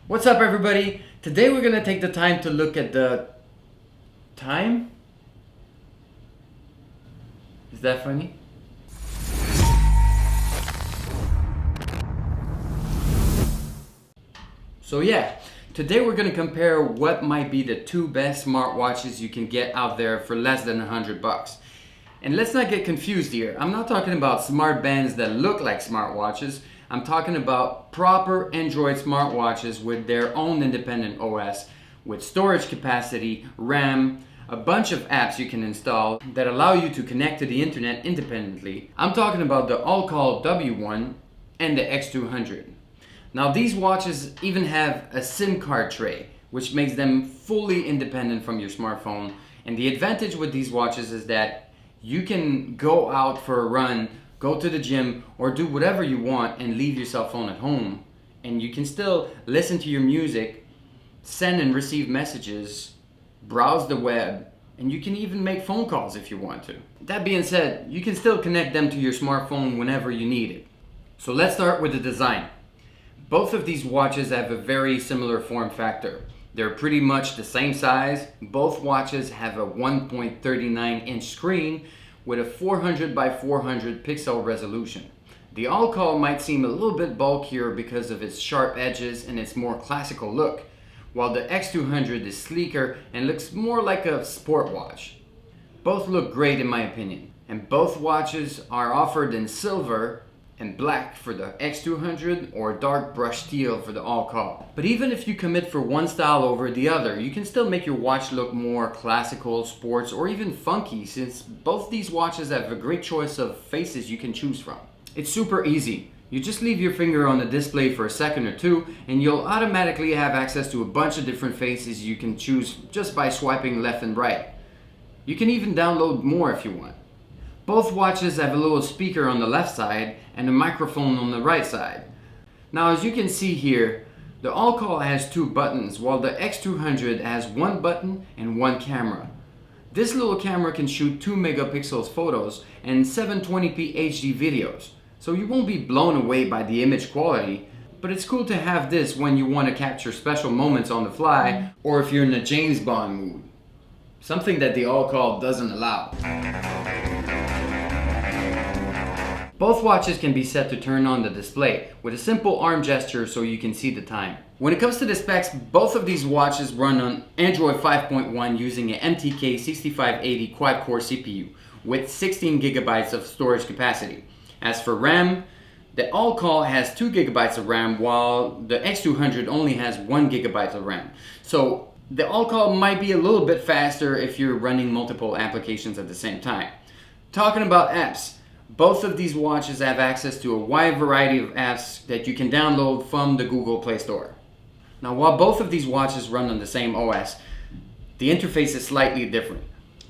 What's up, everybody? Today we're gonna take the time to look at the time. Is that funny? So yeah, today we're gonna compare what might be the two best smartwatches you can get out there for less than $100. And let's not get confused here. I'm not talking about smart bands that look like smartwatches. I'm talking about proper Android smartwatches with their own independent OS, with storage capacity, RAM, a bunch of apps you can install that allow you to connect to the internet independently. I'm talking about the AllCall W1 and the X200. Now these watches even have a SIM card tray, which makes them fully independent from your smartphone. And the advantage with these watches is that you can go out for a run, go to the gym, or do whatever you want and leave your cell phone at home. And you can still listen to your music, send and receive messages, browse the web, and you can even make phone calls if you want to. That being said, you can still connect them to your smartphone whenever you need it. So let's start with the design. Both of these watches have a very similar form factor. They're pretty much the same size. Both watches have a 1.39-inch screen with a 400 by 400 pixel resolution. The AllCall might seem a little bit bulkier because of its sharp edges and its more classical look, while the X200 is sleeker and looks more like a sport watch. Both look great in my opinion, and both watches are offered in silver and black for the X200 or dark brush steel for the AllCall. But even if you commit for one style over the other, you can still make your watch look more classical, sports, or even funky, since both these watches have a great choice of faces you can choose from. It's super easy. You just leave your finger on the display for a second or two and you'll automatically have access to a bunch of different faces you can choose just by swiping left and right. You can even download more if you want. Both watches have a little speaker on the left side and a microphone on the right side. Now as you can see here, the AllCall has two buttons while the X200 has one button and one camera. This little camera can shoot 2 megapixels photos and 720p HD videos, so you won't be blown away by the image quality, but it's cool to have this when you want to capture special moments on the fly or if you're in a James Bond mood, something that the AllCall doesn't allow. Both watches can be set to turn on the display with a simple arm gesture so you can see the time. When it comes to the specs, both of these watches run on Android 5.1 using an MTK 6580 quad-core CPU with 16 gigabytes of storage capacity. As for RAM, the AllCall has 2 gigabytes of RAM while the X200 only has 1 gigabyte of RAM. So the AllCall might be a little bit faster if you're running multiple applications at the same time. Talking about apps, both of these watches have access to a wide variety of apps that you can download from the Google Play Store. Now while both of these watches run on the same OS, the interface is slightly different.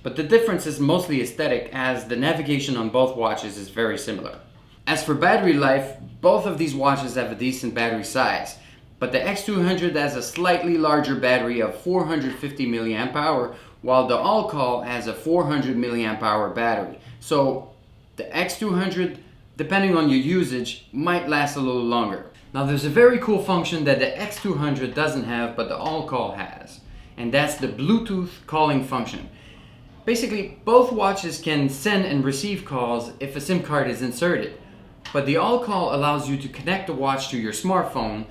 But the difference is mostly aesthetic as the navigation on both watches is very similar. As for battery life, both of these watches have a decent battery size, but the X200 has a slightly larger battery of 450 mAh while the AllCall has a 400 mAh battery. So the X200, depending on your usage, might last a little longer. Now there's a very cool function that the X200 doesn't have but the AllCall has, and that's the Bluetooth calling function. Basically, both watches can send and receive calls if a SIM card is inserted, but the AllCall allows you to connect the watch to your smartphone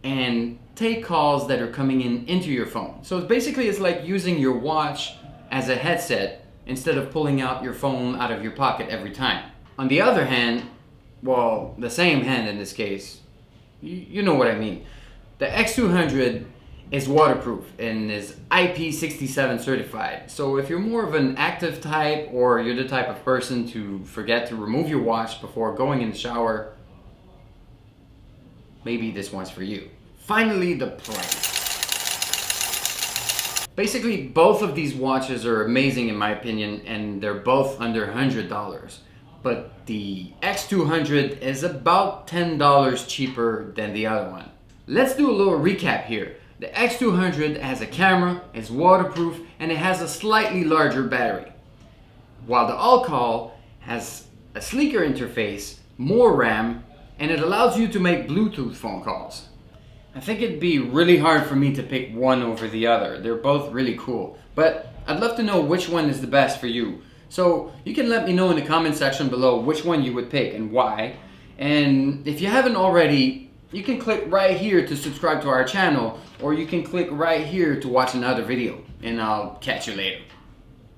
and take calls that are coming into your phone. So basically it's like using your watch as a headset instead of pulling out your phone out of your pocket every time. On the other hand, well, the same hand in this case, you know what I mean. The X200 is waterproof and is IP67 certified. So if you're more of an active type or you're the type of person to forget to remove your watch before going in the shower, maybe this one's for you. Finally, the price. Basically, both of these watches are amazing in my opinion and they're both under $100. But the X200 is about $10 cheaper than the other one. Let's do a little recap here. The X200 has a camera, is waterproof, and it has a slightly larger battery. While the AllCall has a sleeker interface, more RAM, and it allows you to make Bluetooth phone calls. I think it'd be really hard for me to pick one over the other. They're both really cool, but I'd love to know which one is the best for you. So you can let me know in the comment section below which one you would pick and why. And if you haven't already, you can click right here to subscribe to our channel, or you can click right here to watch another video, and I'll catch you later.